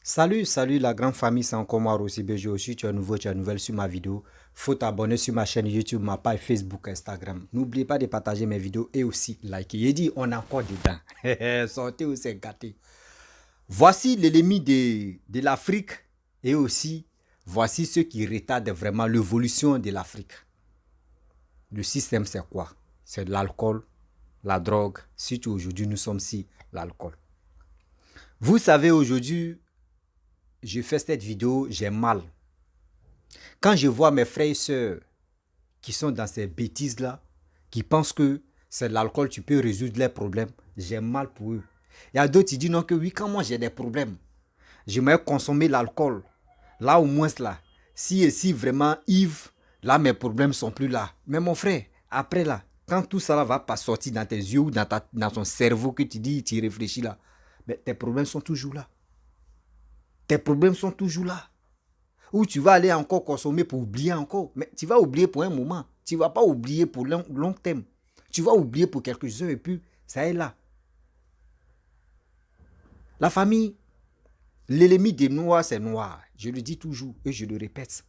Salut la grande famille, c'est encore moi Rossi BG aussi. Tu es nouveau, tu es nouvelle sur ma vidéo. Faut t'abonner sur ma chaîne YouTube, ma page Facebook, Instagram. N'oubliez pas de partager mes vidéos et aussi liker. Il dit on est encore dedans. Sortez où c'est gâté. Voici l'ennemi de l'Afrique et aussi voici ceux qui retardent vraiment l'évolution de l'Afrique. Le système c'est quoi? C'est l'alcool, la drogue. Surtout aujourd'hui nous sommes ici, l'alcool. Vous savez aujourd'hui, je fais cette vidéo, j'ai mal. Quand je vois mes frères et sœurs qui sont dans ces bêtises-là, qui pensent que c'est l'alcool, tu peux résoudre leurs problèmes, j'ai mal pour eux. Il y a d'autres qui disent non que oui, quand moi j'ai des problèmes, j'aimerais consommer l'alcool. Là au moins là, si vraiment ivre, là mes problèmes sont plus là. Mais mon frère, après là, quand tout ça là va pas sortir dans tes yeux ou dans ton cerveau que tu dis, tu réfléchis là, mais tes problèmes sont toujours là. Tes problèmes sont toujours là. Ou tu vas aller encore consommer pour oublier encore. Mais tu vas oublier pour un moment. Tu ne vas pas oublier pour long terme. Tu vas oublier pour quelques heures et puis ça est là. La famille, l'ennemi des noirs, c'est noir. Je le dis toujours et je le répète.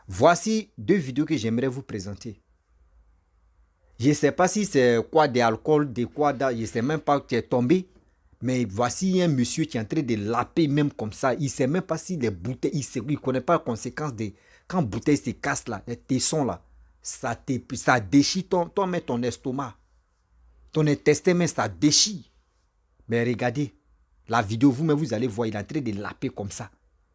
Voici deux vidéos que j'aimerais vous présenter. Je ne sais pas si c'est quoi d'alcool, de quoi, je ne sais même pas où tu es tombé. Mais voici un monsieur qui est en train de laper même comme ça. Il ne sait même pas si les bouteilles, il ne connaît pas les conséquences de... Quand bouteille se casse là, les tessons là, ça déchire ton estomac. Ton intestin, mais ça déchire. Mais regardez, la vidéo, vous-même, vous allez voir, il est en train de laper comme ça.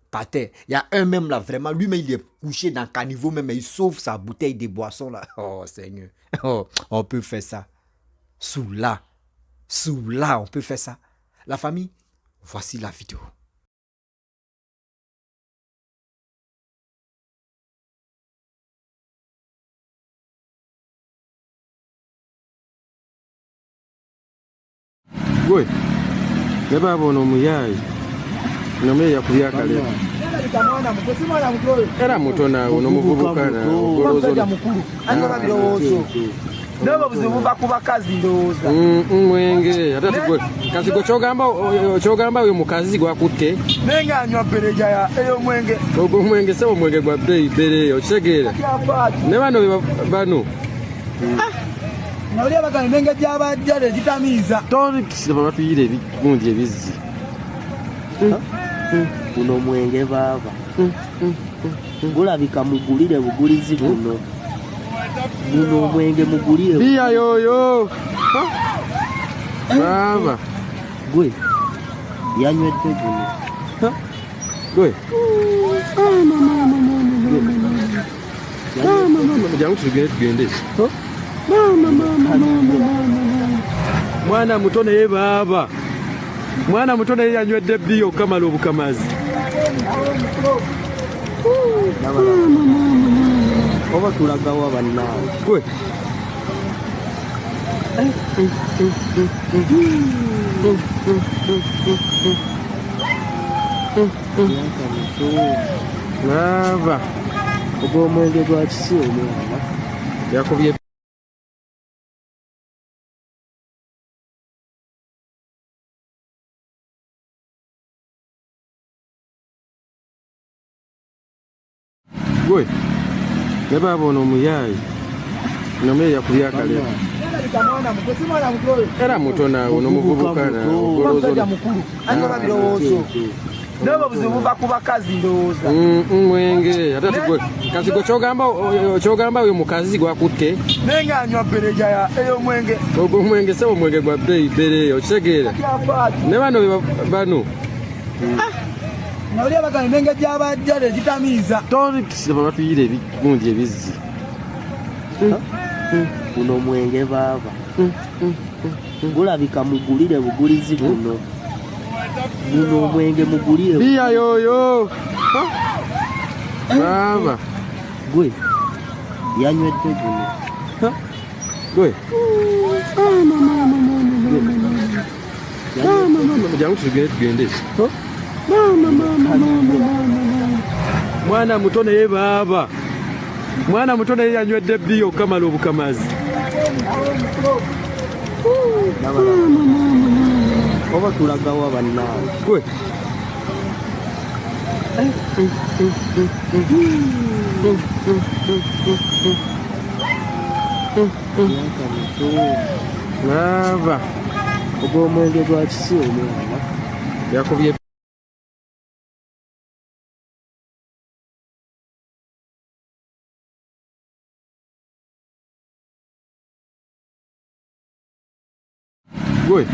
Par terre. Il y a un même là, vraiment, lui-même, il est couché dans le caniveau même, il sauve sa bouteille de boisson là. Oh Seigneur, oh, on peut faire ça. Sous là, on peut faire ça. La famille, voici la vidéo. Gwe, ne baba ono muyayi nomye yakubya kale era mutona ono muvubuka na ogolozo Nabo buzibu bakubakazi ndowooza mwenge ate gwe kasi gwe kyogamba uyo mukazi gwakutte nenga anywa bereja ya eyo mwenge ogwo mwenge sebo mwenge gwa bere okitegeera ne bano nawulya bagana nenge gyabajjale zitamiiza tokisiba batuyire ebigundi ebizzi buno mwenge baaba gulabika mugulire bugulizi buno mwenge mugulire biya yoyo baba gwe yanywedde guno gwe jangu tugende mwana muto naye baaba mwana muto naye yanywedde bbiyo okamala obukamazi oba tulagawa bannaawe gwe baaba ogw'omwenge gwa kisi omwana yakubye gwe ne baba ono muyayi nomye yakubya kale era mutona ono muvubuka na ogolozo nabo buzibu bakubakazi ndowooza mwenge ate gwe kasi gwe kyogamba uyo mukazi gwakutte nenga anywa bereja ya eyo mwenge ogwo mwenge sebo mwenge gwa bere okitegeera ne bano nawulya bagana nenge gyabajjale zitamiiza tokisiba batuyire ebigundi ebizzi buno mwenge baaba gulabika mugulire bugulizi buno mwenge mugulire biya yoyo baba gwe yanywedde guno gwe jangu tugende mwana muto naye baaba mwana muto naye yanywedde bbiyo okamala obukamazi oba tulagawa bannaawe gwe myaka mito Laba. ogw'omwenge gwa kisi omwana Yakubye Gwe.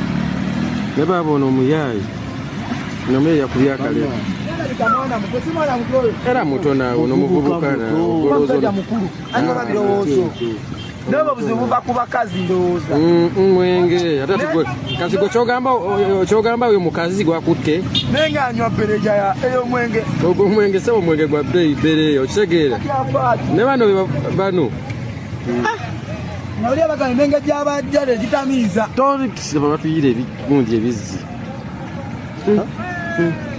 Ne baba ono muyayi. Nomye yakubye akale. Kamwana muto si mwana muto oyo. Era muto nawe ono muvubuka na Omusajja mukulu alina birowoozo n'obwo buzibu buva ku bakazi ndowooza. Mwenge ate gwe kasi gwe kyogamba oyo mukazi gwakutte naye ng'anywa bereja ey'omwenge ogwo omwenge sebo omwenge gwa bbeeyi bbereeyo okitegeera kyafaati. ne bano bano Nawulira bagamba emenge gy'abajjale gitamiiza. tolikisiba batuyira ebigundi ebizzi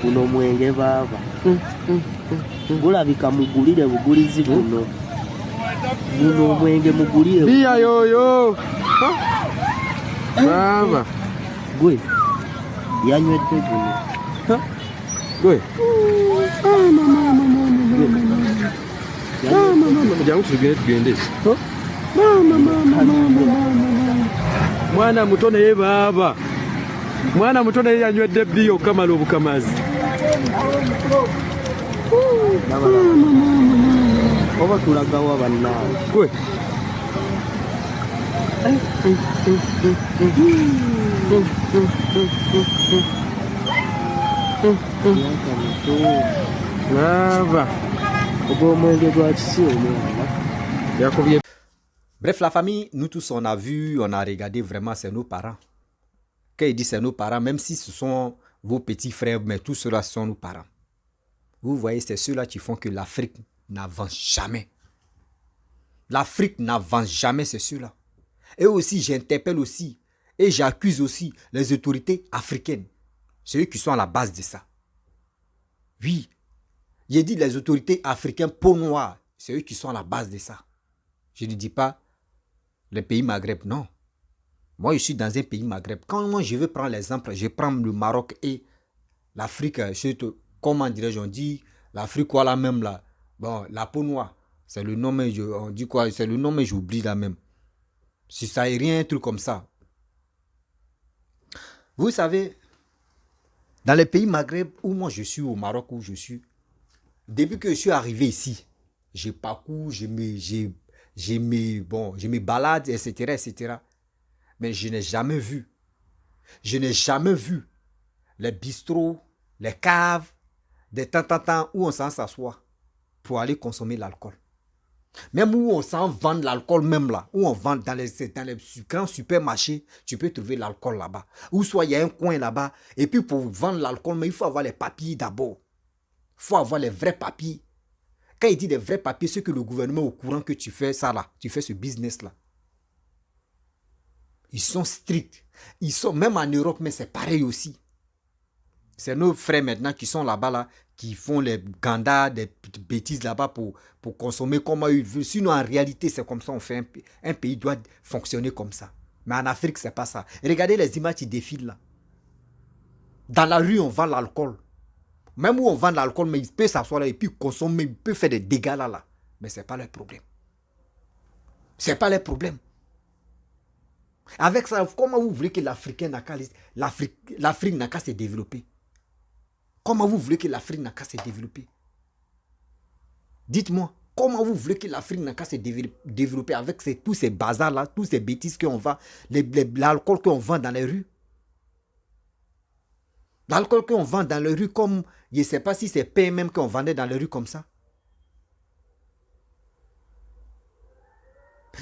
guno omwenge baaba gulabika mugulire bugulizi buno omwenge mugulire biya yoyo baba gwe yanywedde guno gwe jangu tugende mwana muto naye baaba mwana muto naye yanywedde bbiya okukamala obukamazi oba tulagawa bannaawe gwe myaka mito laba ogw'omwenge gwa kisi omwana yakubye Bref, la famille, nous tous, on a vu, on a regardé vraiment, c'est nos parents. Quand il dit c'est nos parents, même si ce sont vos petits frères, mais tous ceux-là sont nos parents. Vous voyez, c'est ceux-là qui font que l'Afrique n'avance jamais. L'Afrique n'avance jamais, c'est ceux-là. Et aussi, j'interpelle aussi, et j'accuse aussi les autorités africaines. C'est eux qui sont à la base de ça. Oui, j'ai dit les autorités africaines peau noire, c'est eux qui sont à la base de ça. Je ne dis pas les pays Maghreb, non. Moi, je suis dans un pays Maghreb. Quand moi, je veux prendre l'exemple, je prends le Maroc et l'Afrique, comment dirais-je, on dit, l'Afrique, quoi, là même, là. Bon, la peau noire, c'est le nom, mais on dit quoi, c'est le nom, mais j'oublie là même. Si ça est rien, un truc comme ça. Vous savez, dans les pays Maghreb, où moi je suis, au Maroc, où je suis, depuis que je suis arrivé ici, j'ai parcours, je me balade, etc., etc. Mais je n'ai jamais vu les bistrots, les caves, des temps où on s'en s'assoit pour aller consommer l'alcool. Même où on s'en vend l'alcool, même là, où on vend dans les grands supermarchés, tu peux trouver l'alcool là-bas. Ou soit il y a un coin là-bas, et puis pour vendre l'alcool, mais il faut avoir les papiers d'abord. Il faut avoir les vrais papiers. Quand il dit des vrais papiers, c'est que le gouvernement est au courant que tu fais ça là, tu fais ce business-là. Ils sont stricts. Ils sont même en Europe, mais c'est pareil aussi. C'est nos frères maintenant qui sont là-bas, là, qui font les gandas, des bêtises là-bas pour consommer comme ils veulent. Sinon, en réalité, c'est comme ça. On fait un pays doit fonctionner comme ça. Mais en Afrique, c'est pas ça. Regardez les images qui défilent là. Dans la rue, on vend l'alcool. Même où on vend l'alcool, mais il peut s'asseoir là et puis consommer, il peut faire des dégâts là. Mais ce n'est pas le problème. Ce n'est pas le problème. Avec ça, comment vous voulez que l'Afrique n'a qu'à se développer? Comment vous voulez que l'Afrique n'a qu'à se développer? Dites-moi, comment vous voulez que l'Afrique n'a qu'à se développer avec tous ces bazars-là, tous ces bêtises qu'on vend, l'alcool qu'on vend dans les rues? L'alcool qu'on vend dans les rues comme, je ne sais pas si c'est PMM qu'on vendait dans les rues comme ça.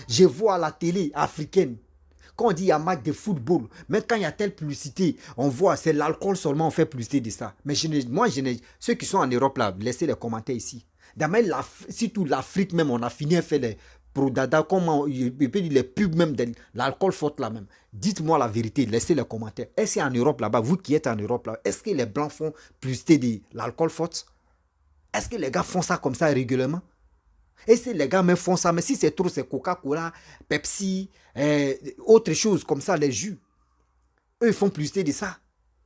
Je vois à la télé africaine, quand on dit il y a match de football, même quand il y a telle publicité, on voit, c'est l'alcool seulement, on fait publicité de ça. Mais ceux qui sont en Europe là, laissez les commentaires ici. D'ailleurs, surtout l'Afrique même, on a fini à faire les prodada, comment, les pubs même de l'alcool fort là même. Dites-moi la vérité, laissez les commentaires. Est-ce qu'en Europe là-bas, vous qui êtes en Europe là, est-ce que les Blancs font publicité de l'alcool fort? Est-ce que les gars font ça comme ça régulièrement? Et si les gars me font ça, mais si c'est trop, c'est Coca-Cola, Pepsi, autre chose comme ça, les jus. Eux, ils font publicité de ça.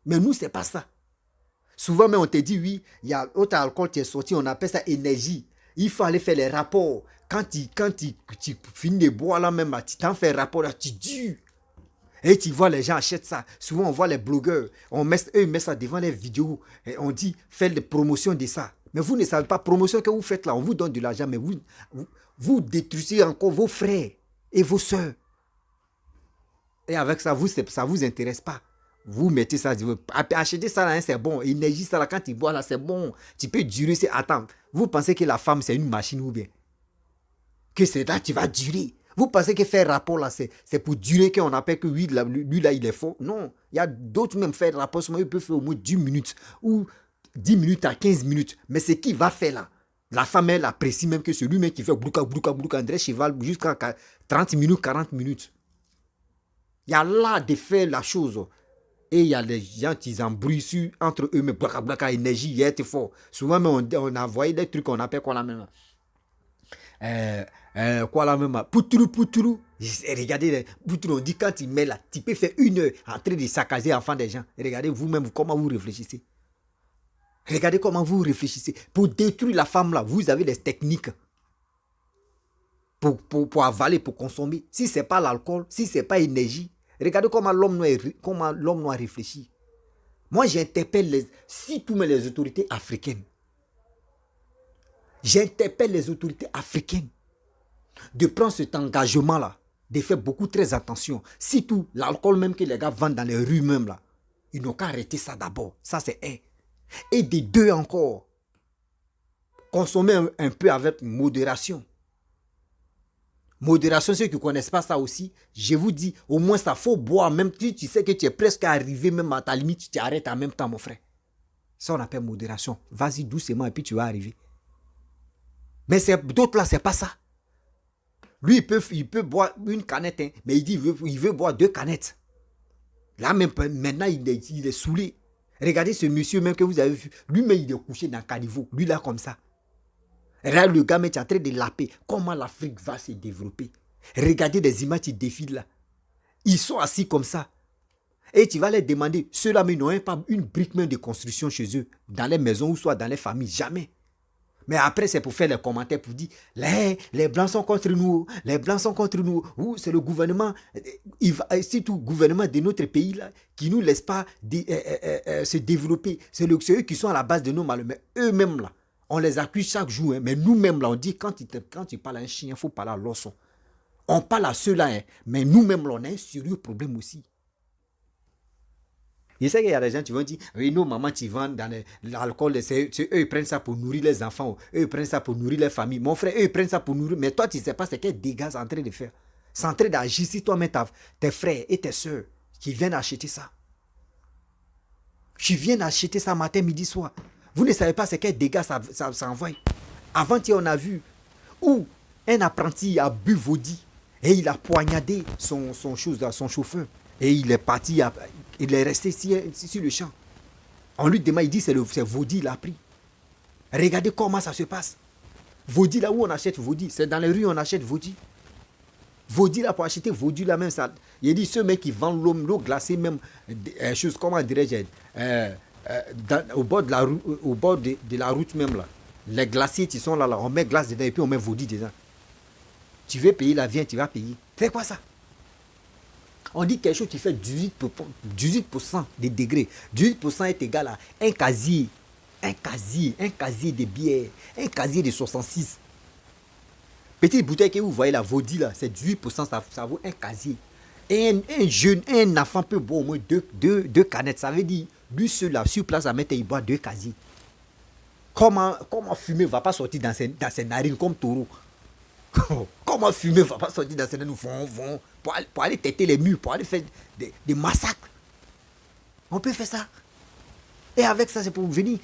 Mais nous, c'est pas ça. Souvent, mais on te dit, oui, il y a autre alcool qui est sorti, on appelle ça énergie. Il faut aller faire les rapports. Quand tu finis de boire là même, tu t'en fais un rapport là, tu dis. Et tu vois, les gens achètent ça. Souvent, on voit les blogueurs, eux, ils mettent ça devant les vidéos. Et on dit, faites des promotions de ça. Mais vous ne savez pas, promotion que vous faites là, on vous donne de l'argent, mais vous détruisez encore vos frères et vos soeurs. Et avec ça, ça ne vous intéresse pas. Vous mettez ça, achetez ça là, c'est bon. Énergie, ça là, quand tu bois là, c'est bon. Tu peux durer, attends. Vous pensez que la femme, c'est une machine ou bien? Que c'est là, tu vas durer. Vous pensez que faire rapport là, c'est pour durer qu'on appelle que lui là, il est faux? Non. Il y a d'autres même faire rapport, il peut faire au moins 10 minutes ou 10 minutes à 15 minutes. Mais ce qu'il va faire là, la femme, elle apprécie même que celui même qui fait blouka, André Cheval jusqu'à 30 minutes, 40 minutes. Il y a là de faire la chose. Et il y a des gens qui embrouillent entre eux, mais blaka, énergie, il est fort. Souvent, on a envoyé des trucs qu'on appelle quoi la même. Quoi la même. Poutoulou. Regardez, poutoulou, on dit quand il met là, tu peux faire 1 heure en train de saccager l'enfant des gens. Regardez vous-même comment vous réfléchissez. Regardez comment vous réfléchissez. Pour détruire la femme là, vous avez des techniques. Pour avaler, pour consommer. Si ce n'est pas l'alcool, si ce n'est pas l'énergie, regardez comment l'homme noir réfléchit. Moi, j'interpelle surtout les autorités africaines. J'interpelle les autorités africaines de prendre cet engagement-là, de faire beaucoup très attention. Surtout l'alcool même que les gars vendent dans les rues même là. Ils n'ont qu'à arrêter ça d'abord. Ça, c'est un. Et de deux encore, consommer un peu avec modération. Modération, ceux qui ne connaissent pas ça aussi, je vous dis, au moins ça faut boire, même si tu sais que tu es presque arrivé même à ta limite, tu t'arrêtes en même temps, mon frère. Ça, on appelle modération. Vas-y doucement et puis tu vas arriver. Mais d'autres là, c'est pas ça. Lui, il peut boire une canette, hein, mais il dit il veut boire 2 canettes. Là, même, maintenant, il est saoulé. Regardez ce monsieur même que vous avez vu. Lui-même, il est couché dans le caniveau. Lui, là, comme ça. Regarde le gars, mais tu es en train de laper. Comment l'Afrique va se développer? Regardez les images qui défilent là. Ils sont assis comme ça. Et tu vas leur demander, ceux-là, mais n'ont pas une brique même de construction chez eux, dans les maisons ou soit dans les familles. Jamais. Mais après, c'est pour faire les commentaires, pour dire, les Blancs sont contre nous, les Blancs sont contre nous. Ou c'est le gouvernement, surtout le gouvernement de notre pays, là, qui ne nous laisse pas se développer. C'est eux qui sont à la base de nos malheurs. Mais eux-mêmes, là, on les accuse chaque jour. Hein, mais nous-mêmes, là, on dit, quand tu parles à un chien, il faut parler à l'osso. On parle à ceux-là, hein, mais nous-mêmes, là, on a un sérieux problème aussi. Je sais qu'il y a des gens qui vont dire, oui, nos mamans qui vendent dans l'alcool, eux, ils prennent ça pour nourrir les enfants, eux, ils prennent ça pour nourrir les familles. Mon frère, eux, ils prennent ça pour nourrir. Mais toi, tu ne sais pas ce quel dégâts c'est en train de faire. C'est en train d'agir si toi-même, tes frères et tes soeurs qui viennent acheter ça. Tu viens acheter ça matin, midi, soir. Vous ne savez pas ce quel dégâts ça envoie. Avant, on a vu où un apprenti a bu Vodi et il a poignardé son chauffeur. Et il est parti, il est resté sur le champ. On lui demande, il dit c'est Vodi, il a pris. Regardez comment ça se passe. Vodi, là où on achète Vodi, c'est dans les rues on achète Vodi. Vodi, là, pour acheter Vodi, là même, ça. Il dit ceux mecs qui vendent l'eau glacée, même, chose, comment dirais-je, au bord de la route même, là. Les glaciers qui sont là, on met glace dedans et puis on met Vodi dedans. Tu veux payer, là, viens, tu vas payer. C'est quoi ça? On dit quelque chose qui fait 18% des degrés. 18% est égal à un casier de bière, un casier de 66. Petite bouteille que vous voyez la Vodi là, c'est 18%, ça vaut un casier. Et un enfant peut boire au moins deux canettes. Ça veut dire, lui seul là, sur place à mettre, il boit 2 casiers. Comment fumer ne va pas sortir dans ses narines comme taureau? Comment fumer ne va pas sortir dans ses narines pour aller têter les murs, pour aller faire des massacres? On peut faire ça. Et avec ça, c'est pour venir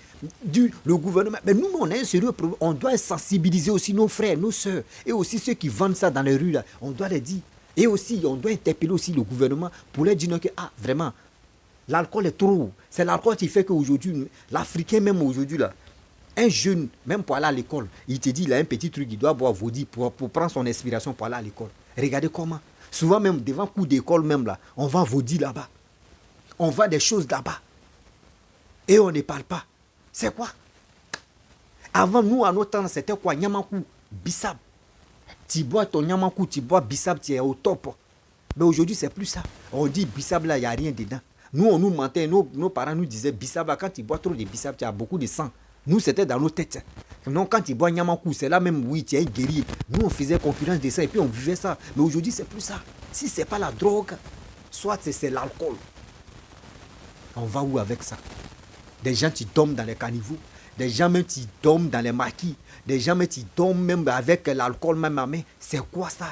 le gouvernement. Mais nous, on a un sérieux problème. On doit sensibiliser aussi nos frères, nos soeurs, et aussi ceux qui vendent ça dans les rues, là. On doit les dire. Et aussi, on doit interpeller aussi le gouvernement pour leur dire que, vraiment, l'alcool est trop. C'est l'alcool qui fait qu'aujourd'hui, l'Africain même aujourd'hui, là, un jeune, même pour aller à l'école, il te dit, il a un petit truc, il doit boire Vodi pour prendre son inspiration pour aller à l'école. Regardez comment. Souvent même, devant cours d'école même, là, on vend Vodi là-bas. On vend des choses là-bas. Et on ne parle pas. C'est quoi? Avant, nous, à notre temps, c'était quoi? Nyamakou, bissap. Tu bois ton nyamakou, tu bois bissap, tu es au top. Mais aujourd'hui, c'est plus ça. On dit bissap là, il n'y a rien dedans. Nous, on nous mentait, nos parents nous disaient bissap là, quand tu bois trop de bissap, tu as beaucoup de sang. Nous, c'était dans nos têtes. Non, quand tu bois nyamakou, c'est là même, oui, tu es guéri. Nous, on faisait concurrence de ça et puis on vivait ça. Mais aujourd'hui, c'est plus ça. Si ce n'est pas la drogue, soit c'est l'alcool. On va où avec ça? Des gens qui dorment dans les caniveaux. Des gens même qui dorment dans les maquis. Des gens même qui dorment même avec l'alcool même à main. C'est quoi ça?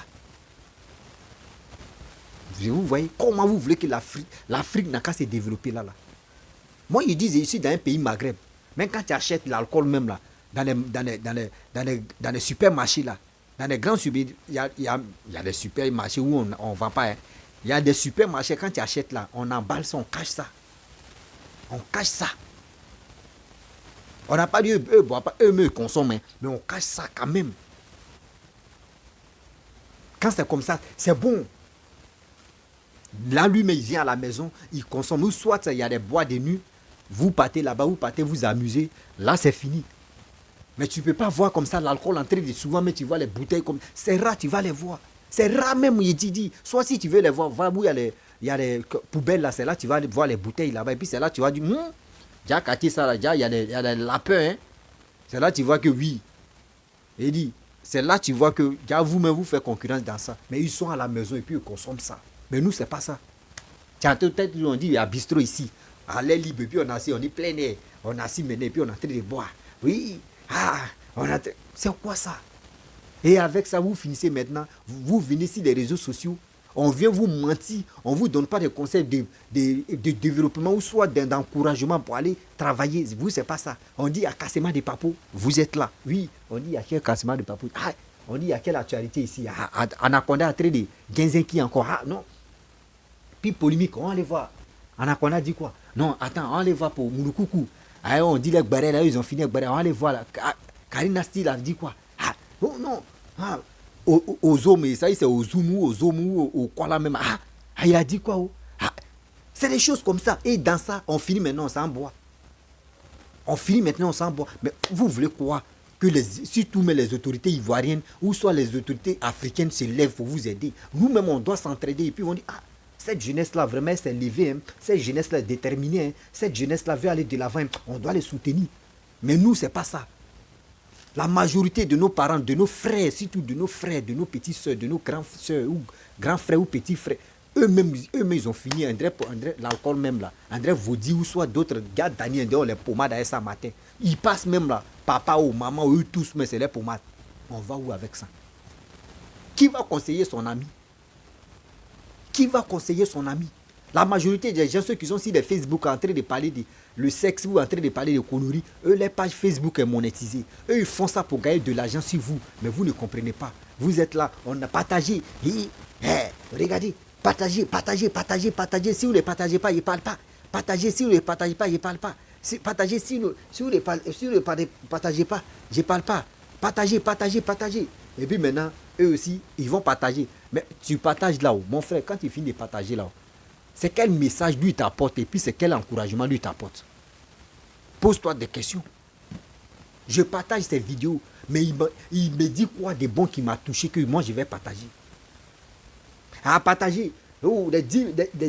Vous voyez comment vous voulez que l'Afrique n'a qu'à se développer là. Moi, ils disent ici dans un pays Maghreb, même quand tu achètes l'alcool même là, dans les supermarchés là, dans les grands supermarchés, il y a des supermarchés où on ne vend pas. Hein. Il y a des supermarchés, quand tu achètes là, on emballe ça, on cache ça. On cache ça. On n'a pas dit eux boivent pas, eux consomment, mais on cache ça quand même. Quand c'est comme ça, c'est bon. Là, lui-même, il vient à la maison, il consomme. Ou soit il y a des bois de nuit, vous partez là-bas, vous partez vous amuser. Là, c'est fini. Mais tu ne peux pas voir comme ça l'alcool entrer de souvent, mais tu vois les bouteilles comme. C'est rare, tu vas les voir. C'est rare même, il dit. Soit si tu veux les voir, va où il y a les poubelles là, c'est là, tu vas voir les bouteilles là-bas. Et puis c'est là, tu vas dire, déjà, quartier ça là, déjà, il y a des lapins. Hein. C'est là, tu vois que oui. Il dit, c'est là, tu vois que vous-même, vous faites concurrence dans ça. Mais ils sont à la maison et puis ils consomment ça. Mais nous, c'est pas ça. Tiens, peut-être on dit, il y a bistrot ici. À l'air libre, et puis on est plein air. On a assis mené, et puis on est en train de boire. Oui, c'est quoi ça? Et avec ça, vous finissez maintenant, vous venez sur les réseaux sociaux, on vient vous mentir, on ne vous donne pas de conseils de développement ou soit d'encouragement pour aller travailler. Vous, c'est pas ça. On dit, il y a cassement de papou, vous êtes là. Oui, on dit, il y a quel cassement de papou? On dit, il y a quelle actualité ici? Anaconda a traité de Genzenki encore. Non. Puis polémique, on va aller voir. Anaconda dit quoi? Non, attends, on va aller voir pour Moulukoukou. On dit les barrés là, ils ont fini avec barrés. On va aller voir là. Karina Steele a dit quoi? Oh non. Aux hommes, ça c'est aux Zoumou, au quoi là même. Il a dit quoi? C'est des choses comme ça. Et dans ça, on finit maintenant, on s'en boit. On finit maintenant, on s'en boit. Mais vous voulez quoi? Que surtout mais les autorités ivoiriennes ou soit les autorités africaines se lèvent pour vous aider. Nous-mêmes, on doit s'entraider et puis on dit, cette jeunesse-là, vraiment, s'est levée. Hein. Cette jeunesse-là est déterminée. Hein. Cette jeunesse-là veut aller de l'avant. On doit les soutenir. Mais nous, ce n'est pas ça. La majorité de nos parents, de nos frères, surtout de nos frères, de nos petites soeurs, de nos grands soeurs ou grands frères ou petits frères, eux-mêmes, ils ont fini. André l'alcool même là. André Vaudi ou soit d'autres gars, Daniel, les pommades à ça matin. Ils passent même là. Papa ou maman, eux tous, mais c'est les pommades. On va où avec ça? Qui va conseiller son ami? Qui va conseiller son ami? La majorité des gens, ceux qui sont sur les Facebook en train de parler de le sexe ou en train de parler de conneries, eux, les pages Facebook est monétisée. Eux, ils font ça pour gagner de l'argent sur vous. Mais vous ne comprenez pas. Vous êtes là, on a partagé. Regardez, partagez. Si vous ne partagez pas, ils ne parlent pas. Partagez, si vous ne partagez pas, ils ne parlent pas. Partagez, si vous ne partagez pas, je ne parle pas. Partagez. Et puis maintenant, eux aussi, ils vont partager. Mais tu partages là-haut. Mon frère, quand tu finis de partager là-haut, c'est quel message lui t'apporte et puis c'est quel encouragement lui t'apporte. Pose-toi des questions. Je partage ces vidéos, mais il me dit quoi de bon qui m'a touché que moi je vais partager. Partager. Les 10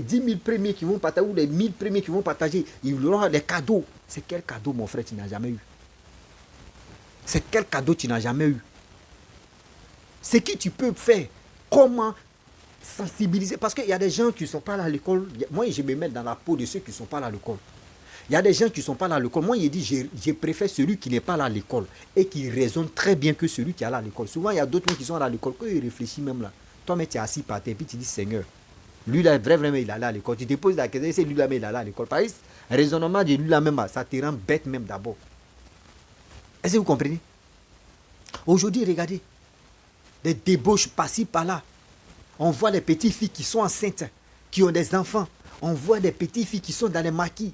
000 premiers qui vont partager ou les 1000 premiers qui vont partager, ils auront des cadeaux. C'est quel cadeau, mon frère, tu n'as jamais eu? C'est quel cadeau tu n'as jamais eu? Ce que tu peux faire, comment sensibiliser? Parce qu'il y a des gens qui ne sont pas là à l'école. Moi, je me mets dans la peau de ceux qui ne sont pas là à l'école. Il y a des gens qui ne sont pas là à l'école. Moi, il dit, je préfère celui qui n'est pas là à l'école et qui raisonne très bien que celui qui est là à l'école. Souvent, il y a d'autres qui sont là à l'école, quand ils réfléchissent même là. Toi, mais tu es assis par terre et puis tu dis, Seigneur, lui là, vraiment, il est là à l'école. Tu te poses la question, c'est lui là, mais il est là à l'école. Par exemple, le raisonnement de lui là même, ça te rend bête même d'abord. Est-ce que vous comprenez? Aujourd'hui, regardez, des débauches par-ci, par-là. On voit les petites filles qui sont enceintes, qui ont des enfants. On voit des petites filles qui sont dans les maquis.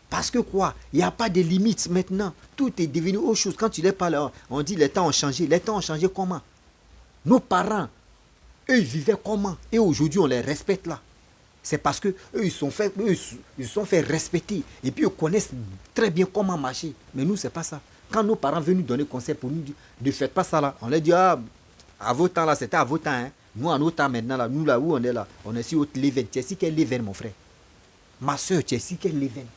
Parce que quoi? Il n'y a pas de limites maintenant. Tout est devenu autre chose. Quand tu les parles, on dit les temps ont changé. Les temps ont changé comment? Nos parents, eux, ils vivaient comment? Et aujourd'hui, on les respecte là. C'est parce que eux, ils sont fait respecter. Et puis, ils connaissent très bien comment marcher. Mais nous, c'est pas ça. Quand nos parents veulent nous donner conseil pour nous dire, ne faites pas ça là, on leur dit, ah, à vos temps là, c'était à vos temps. Hein. Nous, à nos temps maintenant, là, nous là où on est là, on est sur haute Leven. Tu sais quel Leven, mon frère? Ma soeur, tu sais quel Leven?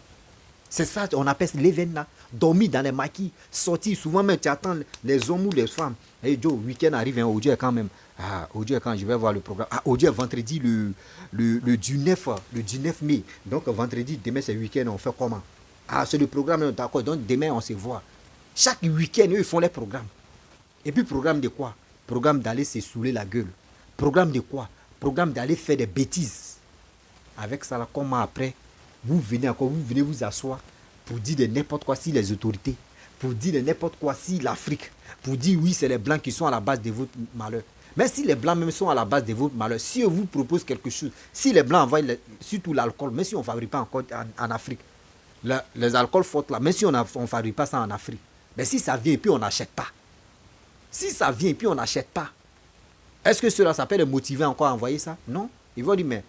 C'est ça, on appelle Leven là. Dormir dans les maquis, sortir, souvent même tu attends les hommes ou les femmes. Hey Joe, week-end arrive, hein, aujourd'hui quand même. Ah, aujourd'hui quand je vais voir le programme. Ah, aujourd'hui vendredi le 19 mai. Donc vendredi, demain c'est week-end, on fait comment? Ah, c'est le programme, d'accord. Donc demain on se voit. Chaque week-end, eux, ils font les programmes. Et puis programme de quoi? Programme d'aller se saouler la gueule. Programme de quoi? Programme d'aller faire des bêtises. Avec ça là, comment après, vous venez vous asseoir pour dire de n'importe quoi si les autorités, pour dire de n'importe quoi si l'Afrique, pour dire oui, c'est les Blancs qui sont à la base de votre malheur. Mais si les Blancs même sont à la base de votre malheur, si on vous propose quelque chose, si les Blancs envoient surtout l'alcool, même si on ne fabrique pas encore en Afrique, les alcools forts là, même si on ne fabrique pas ça en Afrique, mais si ça vient et puis on n'achète pas, si ça vient et puis on n'achète pas, est-ce que cela peut les motiver encore à envoyer ça? Non. Ils vont dire, mais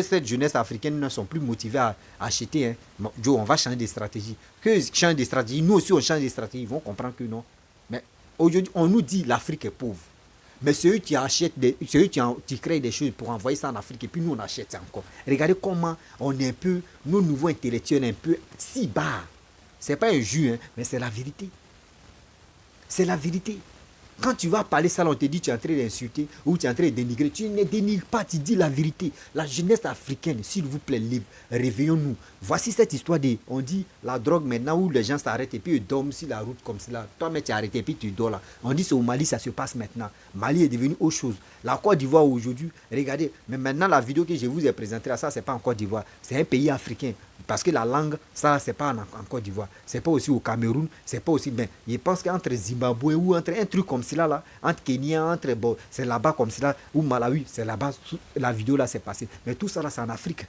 cette jeunesse africaine ne sont plus motivés à acheter. Hein. Bon, Joe, on va changer de stratégie. Que change de stratégie, nous aussi on change de stratégie. Ils vont comprendre que non. Mais aujourd'hui, on nous dit l'Afrique est pauvre. Mais c'est eux qui achètent, c'est eux qui créent des choses pour envoyer ça en Afrique et puis nous on achète ça encore. Regardez comment on est un peu, nos nouveaux intellectuels un peu si bas. C'est pas un jus, hein, mais c'est la vérité. C'est la vérité. Quand tu vas parler ça, on te dit tu es en train d'insulter ou tu es en train de dénigrer. Tu ne dénigres pas, tu dis la vérité. La jeunesse africaine, s'il vous plaît, réveillons-nous. Voici cette histoire de, on dit la drogue maintenant où les gens s'arrêtent et puis ils dorment sur la route comme cela. Toi, mais tu es arrêté et puis tu dors là. On dit c'est au Mali, ça se passe maintenant. Mali est devenu autre chose. La Côte d'Ivoire aujourd'hui, regardez, mais maintenant la vidéo que je vous ai présentée là, ça c'est pas en Côte d'Ivoire. C'est un pays africain. Parce que la langue, ça, c'est pas en Côte d'Ivoire. C'est pas aussi au Cameroun, c'est pas aussi bien. Je pense qu'entre Zimbabwe ou entre un truc comme cela, là, entre Kenya, entre, bon, c'est là-bas comme cela, ou Malawi, c'est là-bas, la vidéo là, c'est passé. Mais tout ça là, c'est en Afrique.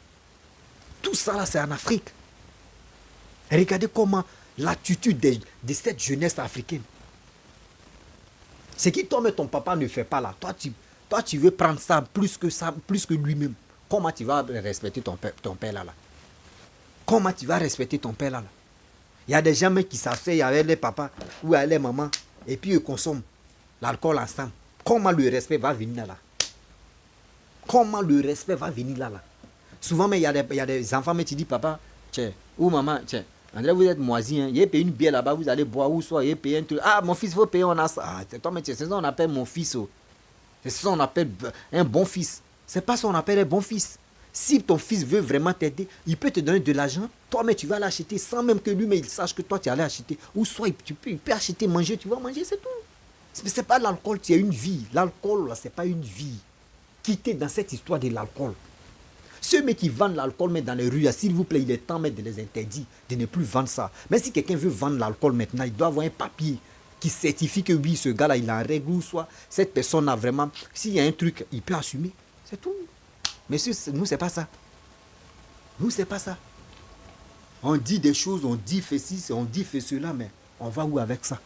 Tout ça là, c'est en Afrique. Et regardez comment l'attitude de cette jeunesse africaine. Ce qui toi et ton papa ne fait pas là, toi, tu veux prendre ça, plus que lui-même. Comment tu vas respecter ton père là? Comment tu vas respecter ton père là? Il y a des gens qui s'asseyent avec les papas ou avec les mamans et puis ils consomment l'alcool ensemble. Comment le respect va venir là? Comment le respect va venir là? Souvent, mais il y a des enfants qui disent papa, tiens, ou maman, tiens, André, vous êtes moisi, hein? Il a payé une bière là-bas, vous allez boire ou soit il a payé un truc. Ah, mon fils, il faut payer, on a ça. Ah, c'est ça qu'on appelle mon fils. Oh. C'est ça qu'on appelle un bon fils. C'est pas ça qu'on appelle un bon fils. Si ton fils veut vraiment t'aider, il peut te donner de l'argent. Toi, mais tu vas l'acheter sans même que lui, mais il sache que toi, tu allais acheter. Ou soit il peut acheter, manger, tu vas manger, c'est tout. C'est pas l'alcool, tu as une vie. L'alcool, là, c'est pas une vie. Quittez dans cette histoire de l'alcool. Ceux qui vendent l'alcool, mais dans les rues, s'il vous plaît, il est temps de les interdire, de ne plus vendre ça. Mais si quelqu'un veut vendre l'alcool maintenant, il doit avoir un papier qui certifie que oui, ce gars-là, il est en règle, ou soit cette personne a vraiment, s'il y a un truc, il peut assumer. C'est tout. Mais nous, c'est pas ça. Nous, c'est pas ça. On dit des choses, on dit fait ci, on dit fait cela, mais on va où avec ça?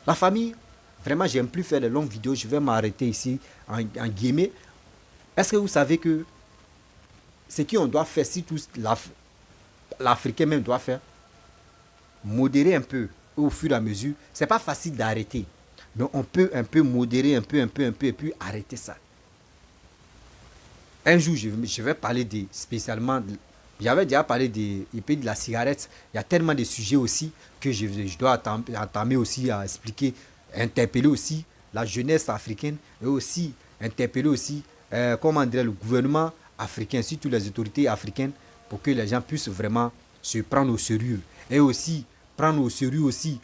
La famille, vraiment, j'aime plus faire de longues vidéos. Je vais m'arrêter ici en guillemets. Est-ce que vous savez que ce qu'on doit faire, si tout l'Africain même doit faire, modérer un peu au fur et à mesure. C'est pas facile d'arrêter. Mais on peut un peu modérer, un peu, et puis arrêter ça. Un jour, je vais parler spécialement, j'avais déjà parlé de la cigarette. Il y a tellement de sujets aussi que je dois entamer aussi à expliquer, interpeller aussi la jeunesse africaine et aussi interpeller aussi comment dire, le gouvernement africain, surtout les autorités africaines, pour que les gens puissent vraiment se prendre au sérieux. Et aussi prendre au sérieux aussi,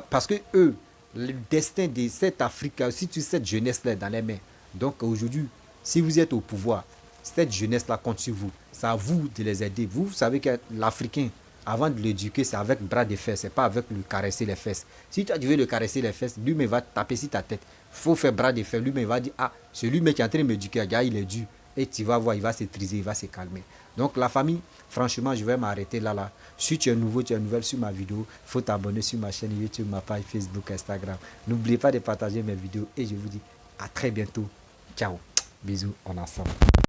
parce que eux, le destin de cette Afrique, surtout cette jeunesse-là est dans les mains. Donc aujourd'hui, si vous êtes au pouvoir, cette jeunesse-là compte sur vous. C'est à vous de les aider. Vous savez que l'Africain, avant de l'éduquer, c'est avec bras de fesses, c'est pas avec lui caresser les fesses. Si tu veux le caresser les fesses, lui-même va taper sur ta tête. Il faut faire bras de fer. Lui-même va dire, ah, celui-même qui est en train de m'éduquer, gars, il est dur. Et tu vas voir, il va se triser, il va se calmer. Donc la famille, franchement, je vais m'arrêter là. Si tu es nouveau, tu es nouvelle sur ma vidéo, il faut t'abonner sur ma chaîne YouTube, ma page Facebook, Instagram. N'oubliez pas de partager mes vidéos et je vous dis à très bientôt. Ciao. Bisous, on est ensemble.